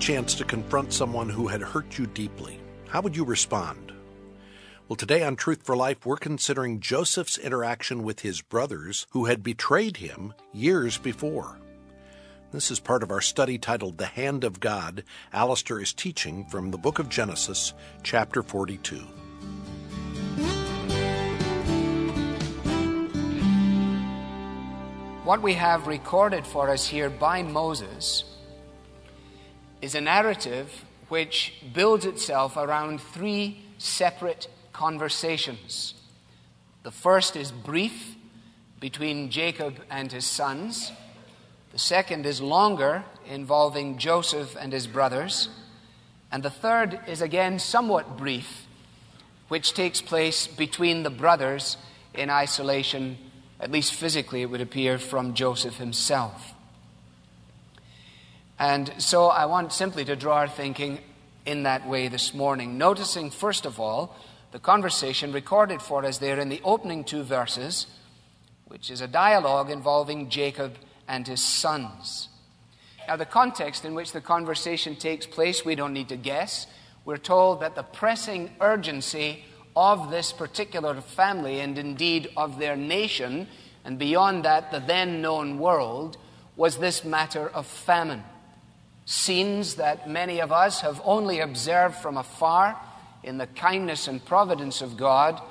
chance to confront someone who had hurt you deeply, how would you respond? Well, today on Truth for Life, we're considering Joseph's interaction with his brothers who had betrayed him years before. This is part of our study titled The Hand of God. Alistair is teaching from the book of Genesis, chapter 42. What we have recorded for us here by Moses is a narrative which builds itself around three separate conversations. The first is brief, between Jacob and his sons. The second is longer, involving Joseph and his brothers. And the third is again somewhat brief, which takes place between the brothers in isolation, at least physically it would appear, from Joseph himself. And so I want simply to draw our thinking in that way this morning, noticing first of all the conversation recorded for us there in the opening two verses, which is a dialogue involving Jacob and his sons. Now, the context in which the conversation takes place, we don't need to guess. We're told that the pressing urgency of this particular family, and indeed of their nation, and beyond that, the then known world, was this matter of famine. Scenes that many of us have only observed from afar in the kindness and providence of God,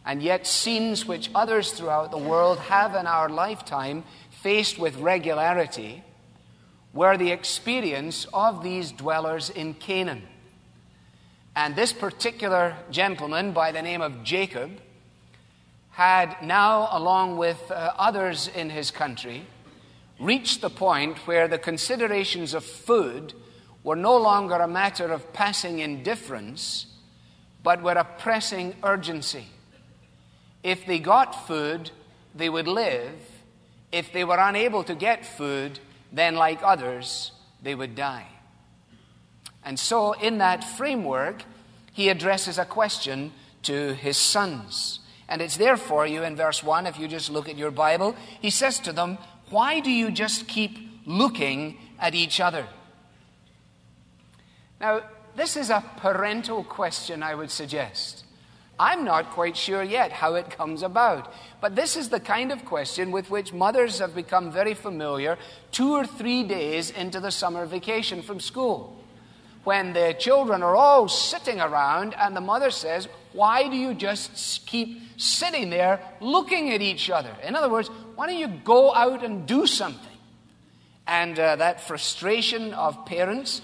and yet scenes which others throughout the world have in our lifetime faced with regularity, were the experience of these dwellers in Canaan. And this particular gentleman by the name of Jacob had now, along with others in his country, reached the point where the considerations of food were no longer a matter of passing indifference, but were a pressing urgency. If they got food, they would live. If they were unable to get food, then like others, they would die. And so in that framework, he addresses a question to his sons. And it's there for you in verse 1, if you just look at your Bible. He says to them, "Why do you just keep looking at each other?" Now, this is a parental question, I would suggest. I'm not quite sure yet how it comes about. But this is the kind of question with which mothers have become very familiar 2 or 3 days into the summer vacation from school, when the children are all sitting around and the mother says, "Why do you just keep sitting there looking at each other?" In other words, why don't you go out and do something? And that frustration of parents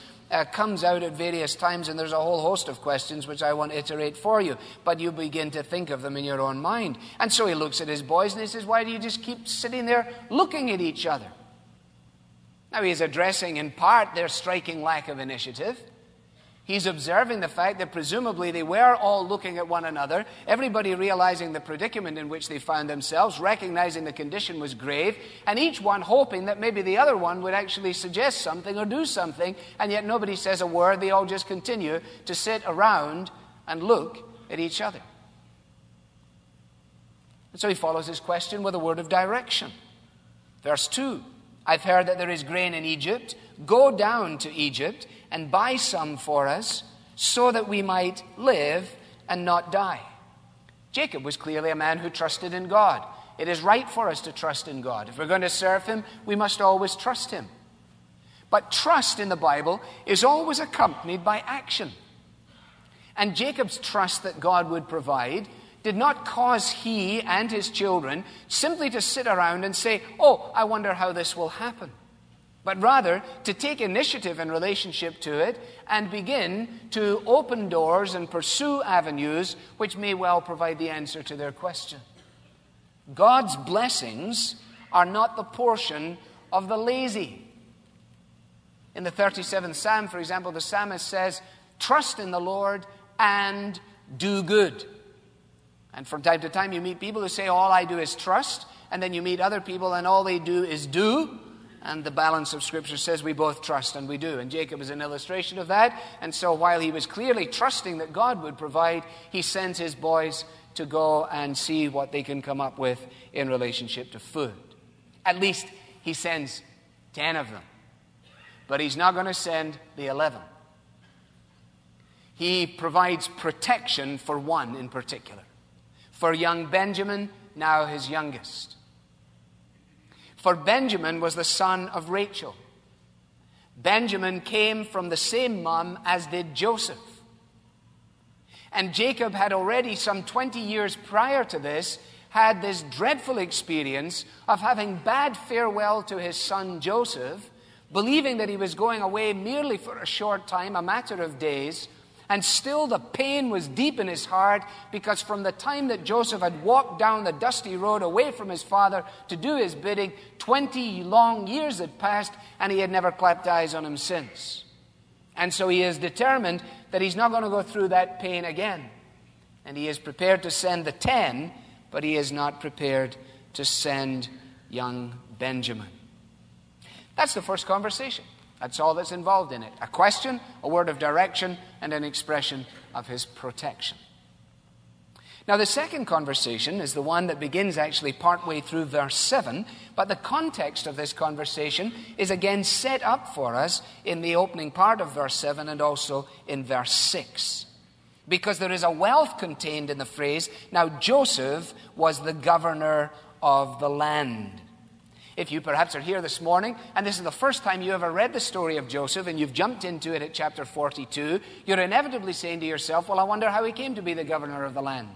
comes out at various times, and there's a whole host of questions which I won't iterate for you, but you begin to think of them in your own mind. And so he looks at his boys and he says, "Why do you just keep sitting there looking at each other?" Now, he's addressing in part their striking lack of initiative. He's observing the fact that presumably they were all looking at one another, everybody realizing the predicament in which they found themselves, recognizing the condition was grave, and each one hoping that maybe the other one would actually suggest something or do something, and yet nobody says a word. They all just continue to sit around and look at each other. And so he follows his question with a word of direction. Verse 2, "I've heard that there is grain in Egypt. Go down to Egypt and buy some for us, so that we might live and not die." Jacob was clearly a man who trusted in God. It is right for us to trust in God. If we're going to serve him, we must always trust him. But trust in the Bible is always accompanied by action. And Jacob's trust that God would provide did not cause he and his children simply to sit around and say, "Oh, I wonder how this will happen," but rather to take initiative in relationship to it and begin to open doors and pursue avenues which may well provide the answer to their question. God's blessings are not the portion of the lazy. In the 37th Psalm, for example, the psalmist says, "Trust in the Lord and do good." And from time to time you meet people who say, "All I do is trust," and then you meet other people and all they do is do. And the balance of Scripture says we both trust and we do. And Jacob is an illustration of that. And so while he was clearly trusting that God would provide, he sends his boys to go and see what they can come up with in relationship to food. At least he sends 10 of them. but he's not going to send the 11. He provides protection for one in particular, for young Benjamin, now his youngest. For Benjamin was the son of Rachel. Benjamin came from the same mom as did Joseph. And Jacob had already, some 20 years prior to this, had this dreadful experience of having bade farewell to his son Joseph, believing that he was going away merely for a short time, a matter of days, and still the pain was deep in his heart, because from the time that Joseph had walked down the dusty road away from his father to do his bidding, 20 long years had passed, and he had never clapped eyes on him since. And so he is determined that he's not going to go through that pain again. And he is prepared to send the 10, but he is not prepared to send young Benjamin. That's the first conversation. That's all that's involved in it. A question, a word of direction, and an expression of his protection. Now, the second conversation is the one that begins actually partway through verse 7, but the context of this conversation is again set up for us in the opening part of verse 7 and also in verse 6. Because there is a wealth contained in the phrase, now Joseph was the governor of the land. If you perhaps are here this morning, and this is the first time you ever read the story of Joseph, and you've jumped into it at chapter 42, you're inevitably saying to yourself, well, I wonder how he came to be the governor of the land.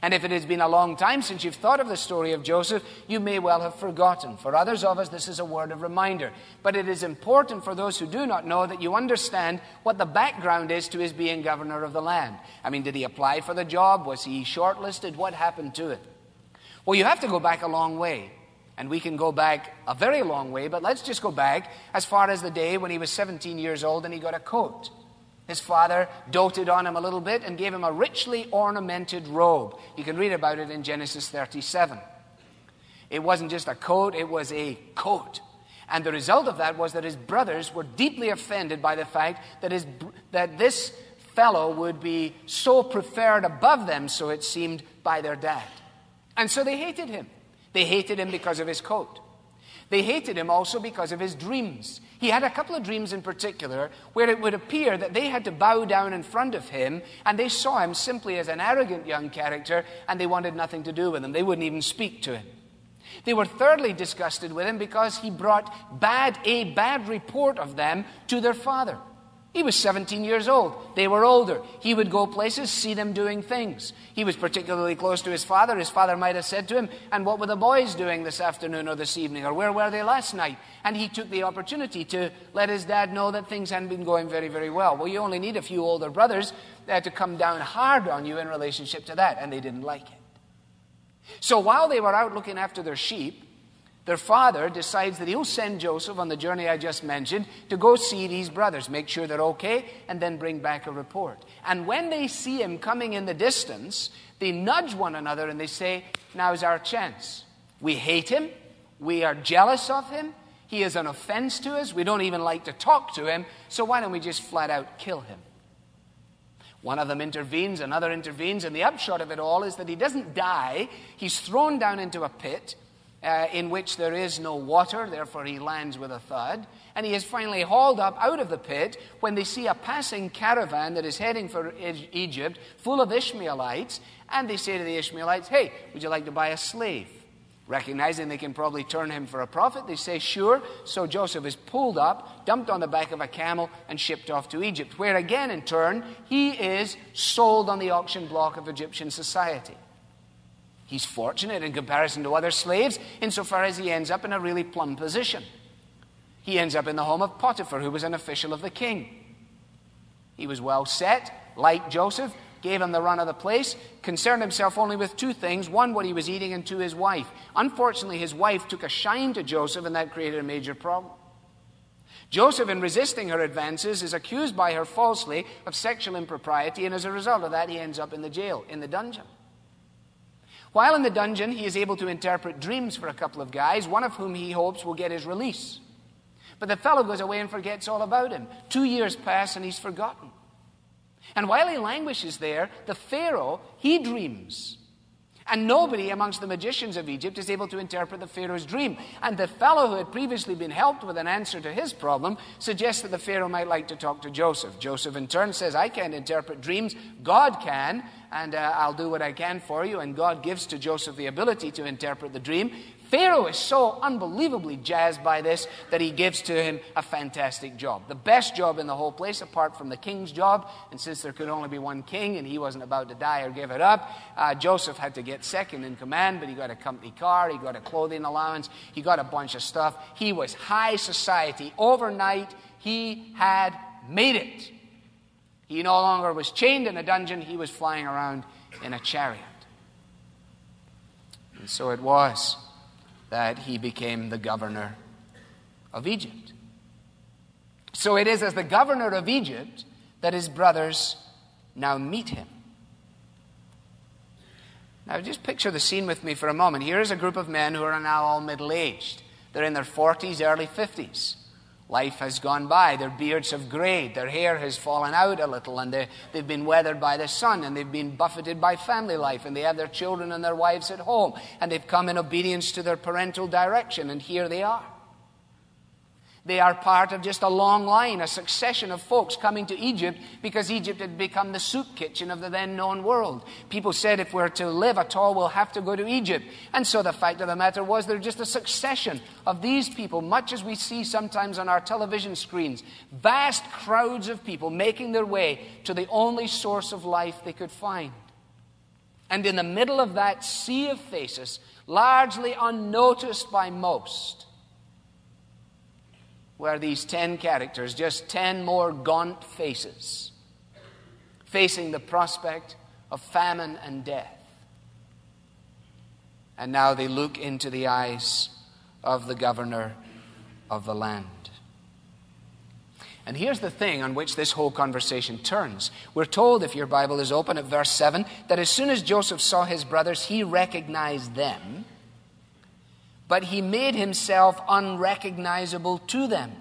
And if it has been a long time since you've thought of the story of Joseph, you may well have forgotten. For others of us, this is a word of reminder. But it is important for those who do not know that you understand what the background is to his being governor of the land. I mean, did he apply for the job? Was he shortlisted? What happened to it? Well, you have to go back a long way. And we can go back a very long way, but let's just go back as far as the day when he was 17 years old and he got a coat. His father doted on him a little bit and gave him a richly ornamented robe. You can read about it in Genesis 37. It wasn't just a coat, it was a coat. And the result of that was that his brothers were deeply offended by the fact that this fellow would be so preferred above them, so it seemed, by their dad. And so they hated him. They hated him because of his coat. They hated him also because of his dreams. He had a couple of dreams in particular where it would appear that they had to bow down in front of him, and they saw him simply as an arrogant young character, and they wanted nothing to do with him. They wouldn't even speak to him. They were thirdly disgusted with him because he brought a bad report of them to their father. He was 17 years old. They were older. He would go places, see them doing things. He was particularly close to his father. His father might have said to him, and what were the boys doing this afternoon or this evening, or where were they last night? And he took the opportunity to let his dad know that things hadn't been going very, very well. Well, you only need a few older brothers to come down hard on you in relationship to that, and they didn't like it. So while they were out looking after their sheep, their father decides that he'll send Joseph on the journey I just mentioned to go see these brothers, make sure they're okay, and then bring back a report. And when they see him coming in the distance, they nudge one another and they say, now's our chance. We hate him. We are jealous of him. He is an offense to us. We don't even like to talk to him. So why don't we just flat out kill him? One of them intervenes, another intervenes, and the upshot of it all is that he doesn't die. He's thrown down into a pit in which there is no water, therefore he lands with a thud. And he is finally hauled up out of the pit when they see a passing caravan that is heading for Egypt, full of Ishmaelites, and they say to the Ishmaelites, hey, would you like to buy a slave? Recognizing they can probably turn him for a prophet, they say, sure. So Joseph is pulled up, dumped on the back of a camel, and shipped off to Egypt, where again, in turn, he is sold on the auction block of Egyptian society. He's fortunate in comparison to other slaves insofar as he ends up in a really plum position. He ends up in the home of Potiphar, who was an official of the king. He was well set, like Joseph, gave him the run of the place, concerned himself only with two things. One, what he was eating, and two, his wife. Unfortunately, his wife took a shine to Joseph, and that created a major problem. Joseph, in resisting her advances, is accused by her falsely of sexual impropriety, and as a result of that, he ends up in the jail, in the dungeon. While in the dungeon, he is able to interpret dreams for a couple of guys, one of whom he hopes will get his release. But the fellow goes away and forgets all about him. 2 years pass and he's forgotten. And while he languishes there, the Pharaoh, he dreams. And nobody amongst the magicians of Egypt is able to interpret the Pharaoh's dream. And the fellow who had previously been helped with an answer to his problem suggests that the Pharaoh might like to talk to Joseph. Joseph in turn says, I can't interpret dreams, God can, and I'll do what I can for you. And God gives to Joseph the ability to interpret the dream. Pharaoh is so unbelievably jazzed by this that he gives to him a fantastic job. The best job in the whole place, apart from the king's job. And since there could only be one king and he wasn't about to die or give it up, Joseph had to get second in command, but he got a company car, he got a clothing allowance, he got a bunch of stuff. He was high society. Overnight, he had made it. He no longer was chained in a dungeon, he was flying around in a chariot. And so it was that he became the governor of Egypt. So it is as the governor of Egypt that his brothers now meet him. Now just picture the scene with me for a moment. Here is a group of men who are now all middle-aged. They're in their 40s, early 50s. Life has gone by. Their beards have grayed. Their hair has fallen out a little, and they've been weathered by the sun, and they've been buffeted by family life, and they have their children and their wives at home, and they've come in obedience to their parental direction, and here they are. They are part of just a long line, a succession of folks coming to Egypt because Egypt had become the soup kitchen of the then known world. People said if we're to live at all, we'll have to go to Egypt. And so the fact of the matter was they're just a succession of these people, much as we see sometimes on our television screens. Vast crowds of people making their way to the only source of life they could find. And in the middle of that sea of faces, largely unnoticed by most, were these 10 characters, just 10 more gaunt faces, facing the prospect of famine and death. And now they look into the eyes of the governor of the land. And here's the thing on which this whole conversation turns. We're told, if your Bible is open, at verse 7, that as soon as Joseph saw his brothers, he recognized them, but he made himself unrecognizable to them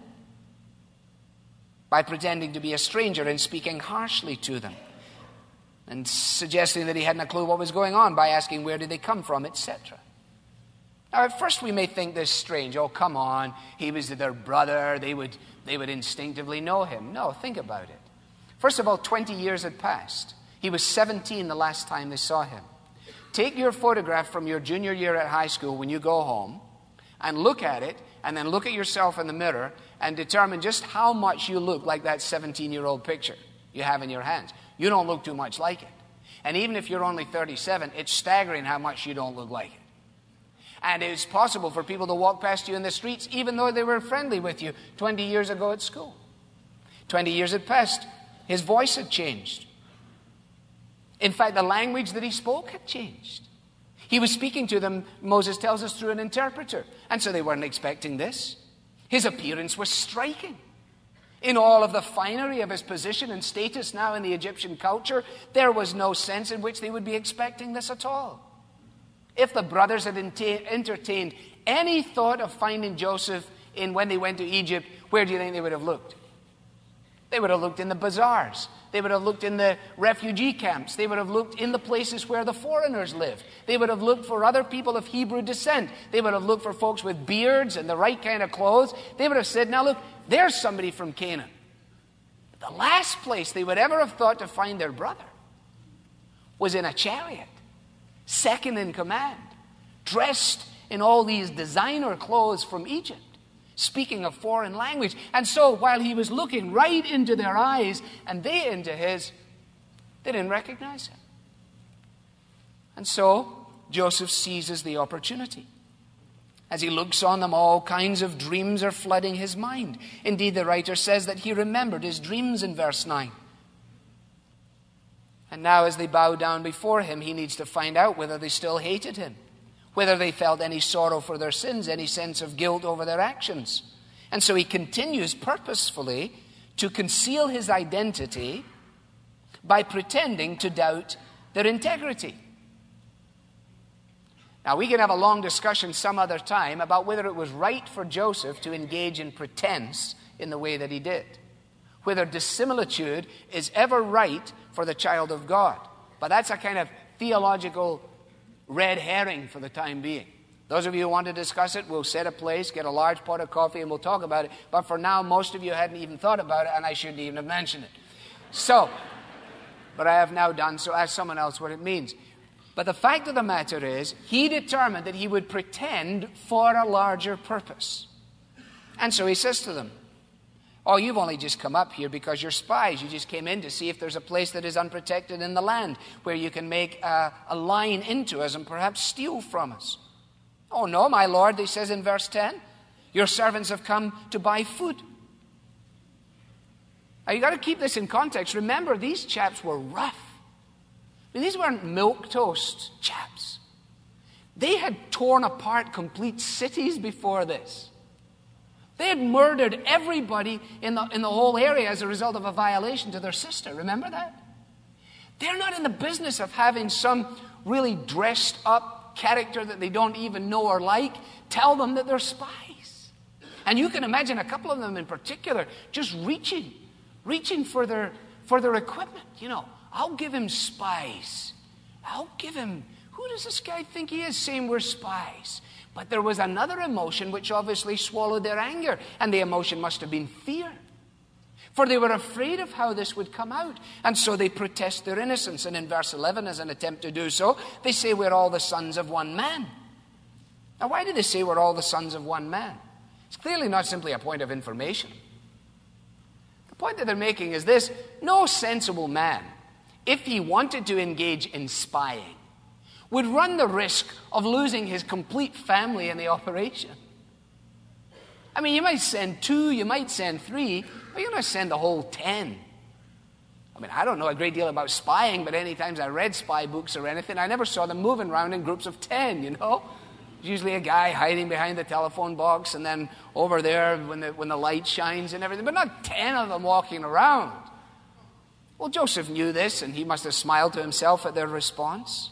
by pretending to be a stranger and speaking harshly to them and suggesting that he hadn't a clue what was going on by asking where did they come from, etc. Now, at first we may think this strange. Oh, come on, he was their brother. They would instinctively know him. No, think about it. First of all, 20 years had passed. He was 17 the last time they saw him. Take your photograph from your junior year at high school when you go home and look at it, and then look at yourself in the mirror and determine just how much you look like that 17-year-old picture you have in your hands. You don't look too much like it. And even if you're only 37, it's staggering how much you don't look like it. And it's possible for people to walk past you in the streets even though they were friendly with you 20 years ago at school. 20 years had passed. His voice had changed. In fact, the language that he spoke had changed. He was speaking to them, Moses tells us, through an interpreter. And so they weren't expecting this. His appearance was striking. In all of the finery of his position and status now in the Egyptian culture, there was no sense in which they would be expecting this at all. If the brothers had entertained any thought of finding Joseph when they went to Egypt, where do you think they would have looked? They would have looked in the bazaars. They would have looked in the refugee camps. They would have looked in the places where the foreigners lived. They would have looked for other people of Hebrew descent. They would have looked for folks with beards and the right kind of clothes. They would have said, now look, there's somebody from Canaan. The last place they would ever have thought to find their brother was in a chariot, second in command, dressed in all these designer clothes from Egypt, speaking a foreign language. And so while he was looking right into their eyes and they into his, they didn't recognize him. And so Joseph seizes the opportunity. As he looks on them, all kinds of dreams are flooding his mind. Indeed, the writer says that he remembered his dreams in verse 9. And now as they bow down before him, he needs to find out whether they still hated him, whether they felt any sorrow for their sins, any sense of guilt over their actions. And so he continues purposefully to conceal his identity by pretending to doubt their integrity. Now, we can have a long discussion some other time about whether it was right for Joseph to engage in pretense in the way that he did, whether dissimilitude is ever right for the child of God. But that's a kind of theological red herring for the time being. Those of you who want to discuss it, we'll set a place, get a large pot of coffee, and we'll talk about it. But for now, most of you hadn't even thought about it, and I shouldn't even have mentioned it. So, but I have now done, so ask someone else what it means. But the fact of the matter is, he determined that he would pretend for a larger purpose. And so he says to them, oh, you've only just come up here because you're spies. You just came in to see if there's a place that is unprotected in the land where you can make a line into us and perhaps steal from us. Oh, no, my lord, he says in verse 10, your servants have come to buy food. Now, you've got to keep this in context. Remember, these chaps were rough. I mean, these weren't milquetoast chaps. They had torn apart complete cities before this. They had murdered everybody in the whole area as a result of a violation to their sister. Remember that? They're not in the business of having some really dressed up character that they don't even know or like tell them that they're spies. And you can imagine a couple of them in particular just reaching for their equipment. You know, I'll give him spies. I'll give him, who does this guy think he is saying we're spies? But there was another emotion which obviously swallowed their anger, and the emotion must have been fear. For they were afraid of how this would come out. And so they protest their innocence. And in verse 11, as an attempt to do so, they say we're all the sons of one man. Now, why do they say we're all the sons of one man? It's clearly not simply a point of information. The point that they're making is this: no sensible man, if he wanted to engage in spying, would run the risk of losing his complete family in the operation. I mean, you might send 2, you might send 3, but you're going to send the whole 10. I mean, I don't know a great deal about spying, but any times I read spy books or anything, I never saw them moving around in groups of 10, you know. Usually a guy hiding behind the telephone box, and then over there when the light shines and everything, but not 10 of them walking around. Well, Joseph knew this, and he must have smiled to himself at their response.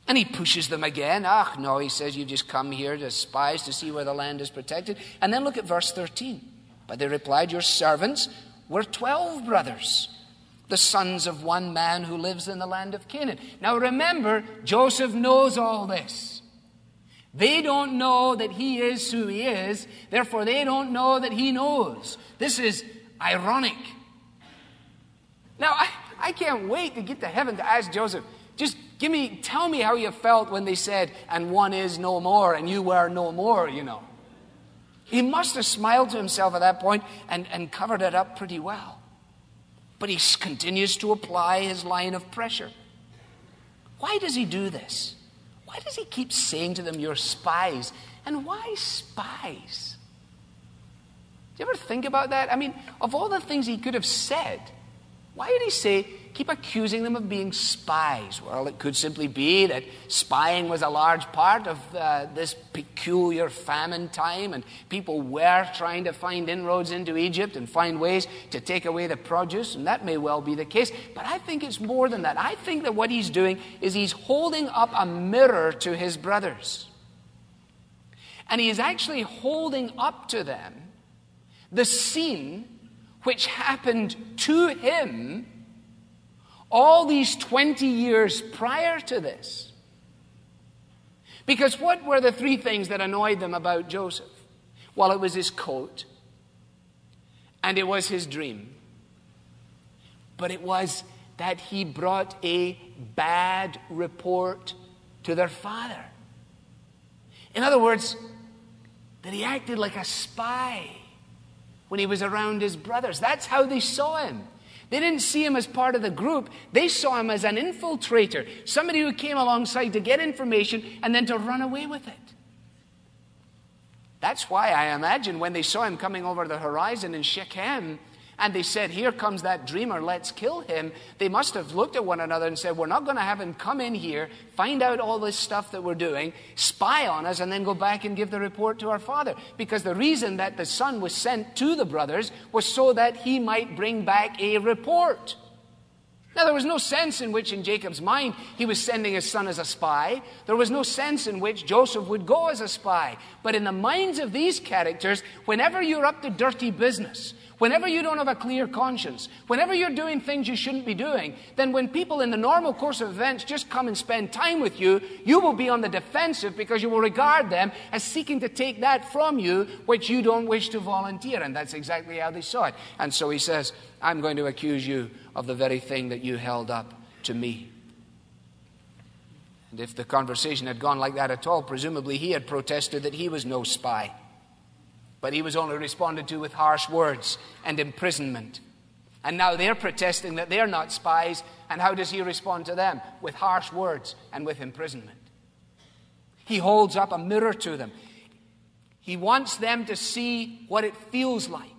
And he pushes them again. Ah, no, he says, you've just come here as spies to see where the land is protected. And then look at verse 13. But they replied, your servants were 12 brothers, the sons of one man who lives in the land of Canaan. Now remember, Joseph knows all this. They don't know that he is who he is. Therefore, they don't know that he knows. This is ironic. Now, I can't wait to get to heaven to ask Joseph, just tell me how you felt when they said, and one is no more, and you were no more, you know. He must have smiled to himself at that point and covered it up pretty well. But he continues to apply his line of pressure. Why does he do this? Why does he keep saying to them, you're spies? And why spies? Do you ever think about that? I mean, of all the things he could have said, why did he say, keep accusing them of being spies? Well, it could simply be that spying was a large part of this peculiar famine time, and people were trying to find inroads into Egypt and find ways to take away the produce, and that may well be the case. But I think it's more than that. I think that what he's doing is he's holding up a mirror to his brothers. And he is actually holding up to them the scene which happened to him all these 20 years prior to this. Because what were the 3 things that annoyed them about Joseph? Well, it was his coat, and it was his dream. But it was that he brought a bad report to their father. In other words, that he acted like a spy when he was around his brothers. That's how they saw him. They didn't see him as part of the group. They saw him as an infiltrator, somebody who came alongside to get information and then to run away with it. That's why I imagine when they saw him coming over the horizon in Shechem, and they said, here comes that dreamer, let's kill him, they must have looked at one another and said, we're not going to have him come in here, find out all this stuff that we're doing, spy on us, and then go back and give the report to our father. Because the reason that the son was sent to the brothers was so that he might bring back a report. Now, there was no sense in which in Jacob's mind he was sending his son as a spy. There was no sense in which Joseph would go as a spy. But in the minds of these characters, whenever you're up to dirty business, Whenever you don't have a clear conscience, whenever you're doing things you shouldn't be doing, then when people in the normal course of events just come and spend time with you, you will be on the defensive because you will regard them as seeking to take that from you which you don't wish to volunteer. And that's exactly how they saw it. And so he says, I'm going to accuse you of the very thing that you held up to me. And if the conversation had gone like that at all, presumably he had protested that he was no spy. But he was only responded to with harsh words and imprisonment. And now they're protesting that they're not spies. And how does he respond to them? With harsh words and with imprisonment. He holds up a mirror to them. He wants them to see what it feels like.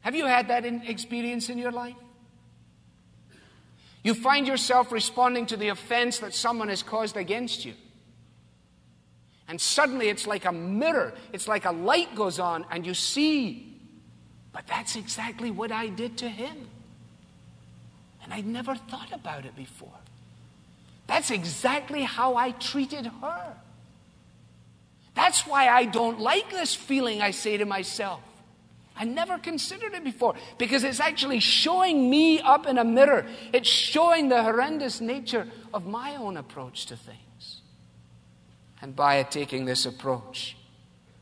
Have you had that experience in your life? You find yourself responding to the offense that someone has caused against you. And suddenly it's like a mirror. It's like a light goes on and you see, but that's exactly what I did to him. And I'd never thought about it before. That's exactly how I treated her. That's why I don't like this feeling, I say to myself. I never considered it before because it's actually showing me up in a mirror. It's showing the horrendous nature of my own approach to things. And by taking this approach,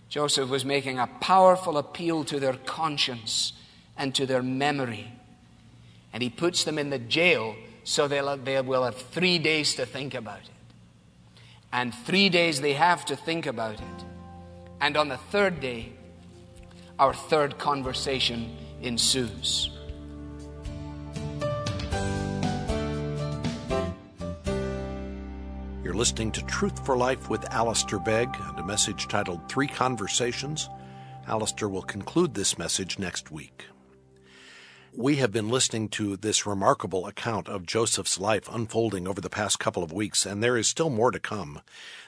Joseph was making a powerful appeal to their conscience and to their memory. And he puts them in the jail so they will have 3 days to think about it. And 3 days they have to think about it. And on the third day, our third conversation ensues. You're listening to Truth for Life with Alistair Begg and a message titled 3 Conversations. Alistair will conclude this message next week. We have been listening to this remarkable account of Joseph's life unfolding over the past couple of weeks, and there is still more to come.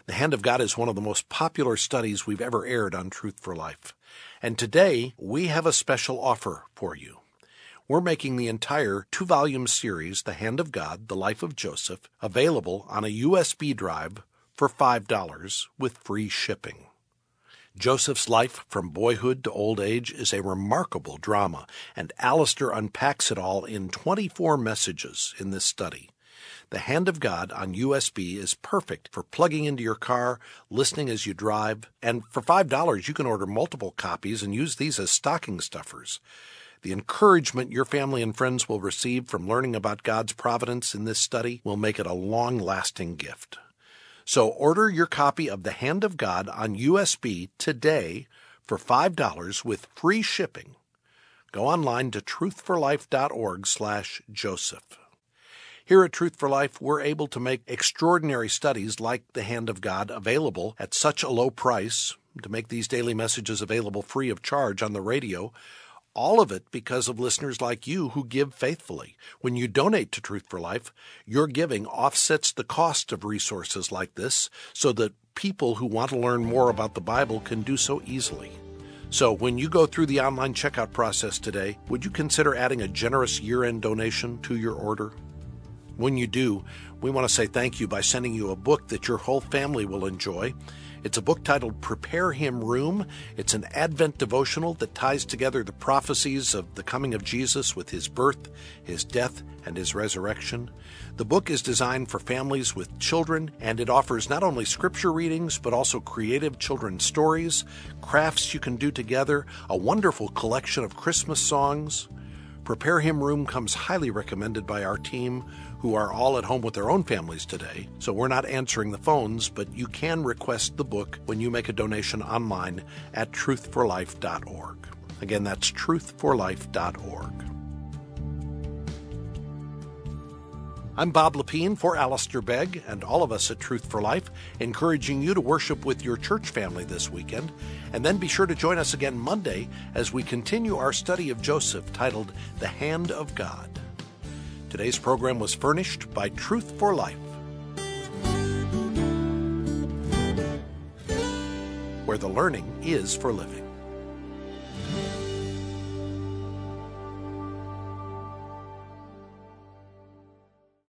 The Hand of God is one of the most popular studies we've ever aired on Truth for Life. And today, we have a special offer for you. We're making the entire 2-volume series, The Hand of God, The Life of Joseph, available on a USB drive for $5 with free shipping. Joseph's life from boyhood to old age is a remarkable drama, and Alistair unpacks it all in 24 messages in this study. The Hand of God on USB is perfect for plugging into your car, listening as you drive, and for $5 you can order multiple copies and use these as stocking stuffers. The encouragement your family and friends will receive from learning about God's providence in this study will make it a long-lasting gift. So order your copy of The Hand of God on USB today for $5 with free shipping. Go online to truthforlife.org/Joseph. Here at Truth for Life, we're able to make extraordinary studies like The Hand of God available at such a low price, to make these daily messages available free of charge on the radio. All of it because of listeners like you who give faithfully. When you donate to Truth for Life, your giving offsets the cost of resources like this so that people who want to learn more about the Bible can do so easily. So when you go through the online checkout process today, would you consider adding a generous year-end donation to your order? When you do, we want to say thank you by sending you a book that your whole family will enjoy. It's a book titled Prepare Him Room. It's an Advent devotional that ties together the prophecies of the coming of Jesus with his birth, his death, and his resurrection. The book is designed for families with children, and it offers not only scripture readings, but also creative children's stories, crafts you can do together, a wonderful collection of Christmas songs. Prepare Him Room comes highly recommended by our team, who are all at home with their own families today. So we're not answering the phones, but you can request the book when you make a donation online at truthforlife.org. Again, that's truthforlife.org. I'm Bob Lepine for Alistair Begg and all of us at Truth for Life, encouraging you to worship with your church family this weekend. And then be sure to join us again Monday as we continue our study of Joseph titled The Hand of God. Today's program was furnished by Truth for Life, where the learning is for living.